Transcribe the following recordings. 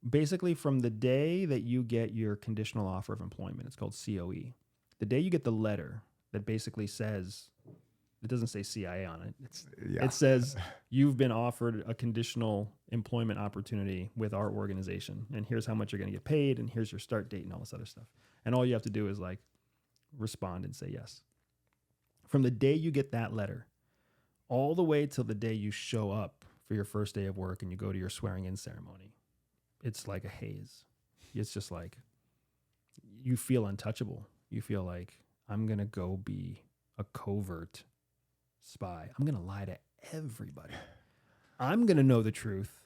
basically from the day that you get your conditional offer of employment, it's called COE. The day you get the letter that basically says, it doesn't say CIA on it. It says you've been offered a conditional employment opportunity with our organization, and here's how much you're going to get paid, and here's your start date and all this other stuff. And all you have to do is like respond and say yes. From the day you get that letter, all the way till the day you show up for your first day of work and you go to your swearing in ceremony, it's like a haze. It's just like you feel untouchable. You feel like I'm going to go be a covert spy. I'm going to lie to everybody. I'm going to know the truth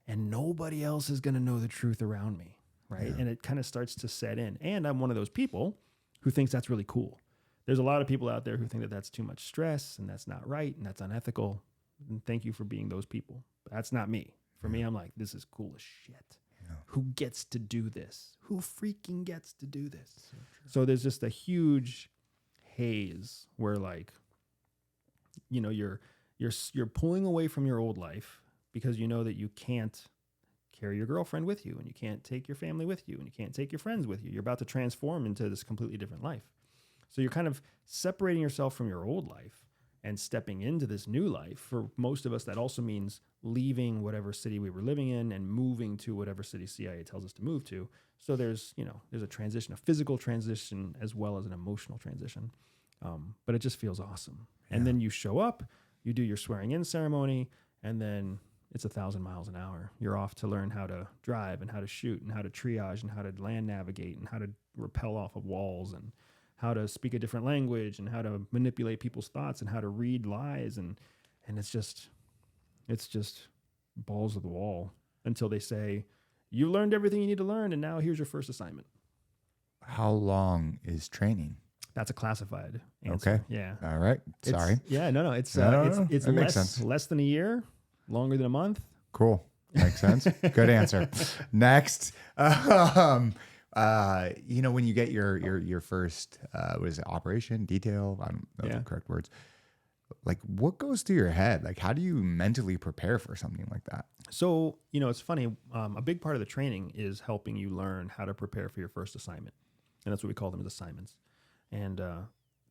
and nobody else is going to know the truth around me. Right. Yeah. And it kind of starts to set in. And I'm one of those people who thinks that's really cool. There's a lot of people out there who think that that's too much stress and that's not right and that's unethical. And thank you for being those people. But that's not me. For me, I'm like, this is cool as shit. Yeah. Who gets to do this? Who freaking gets to do this? So there's just a huge haze where like, you know, you're pulling away from your old life because you know that you can't carry your girlfriend with you and you can't take your family with you and you can't take your friends with you. You're about to transform into this completely different life. So you're kind of separating yourself from your old life and stepping into this new life. For most of us, that also means leaving whatever city we were living in and moving to whatever city CIA tells us to move to. So there's a transition, a physical transition as well as an emotional transition. But it just feels awesome. Yeah. And then you show up, you do your swearing in ceremony, and then it's 1,000 miles an hour. You're off to learn how to drive and how to shoot and how to triage and how to land navigate and how to rappel off of walls and how to speak a different language and how to manipulate people's thoughts and how to read lies. And it's just balls to the wall until they say, you learned everything you need to learn. And now here's your first assignment. How long is training? That's a classified answer. Okay. Yeah. All right. Sorry. It's less than a year, longer than a month. Cool. Makes sense. Good answer. Next. When you get your first, what is it, operation, detail? I don't know the correct words. Like, what goes through your head? Like, how do you mentally prepare for something like that? So, it's funny. A big part of the training is helping you learn how to prepare for your first assignment. And that's what we call them as assignments. And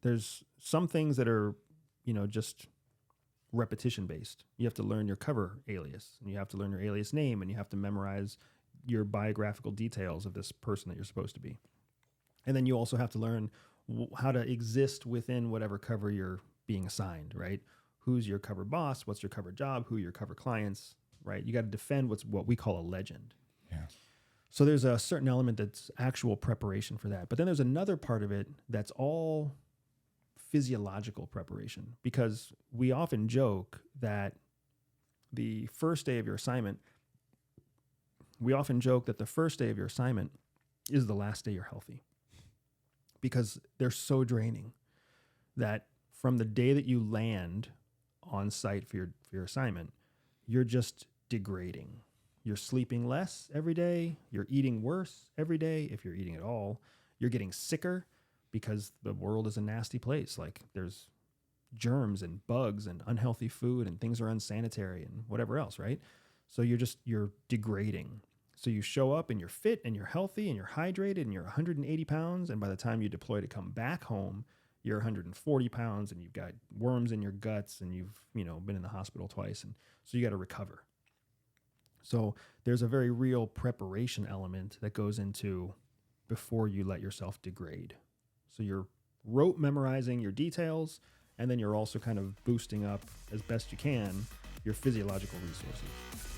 there's some things that are, just repetition based. You have to learn your cover alias and you have to learn your alias name and you have to memorize your biographical details of this person that you're supposed to be. And then you also have to learn how to exist within whatever cover you're being assigned, right? Who's your cover boss? What's your cover job? Who are your cover clients, right? You got to defend what we call a legend. Yeah. So there's a certain element that's actual preparation for that. But then there's another part of it that's all physiological preparation, because we often joke that the first day of your assignment is the last day you're healthy, because they're so draining that from the day that you land on site for your assignment, you're just degrading. You're sleeping less every day. You're eating worse every day, if you're eating at all. You're getting sicker because the world is a nasty place. Like, there's germs and bugs and unhealthy food and things are unsanitary and whatever else, right? So you're degrading. So you show up and you're fit and you're healthy and you're hydrated and you're 180 pounds. And by the time you deploy to come back home, you're 140 pounds and you've got worms in your guts and you've, been in the hospital twice. And so you got to recover. So there's a very real preparation element that goes into before you let yourself degrade. So you're rote memorizing your details, and then you're also kind of boosting up as best you can your physiological resources.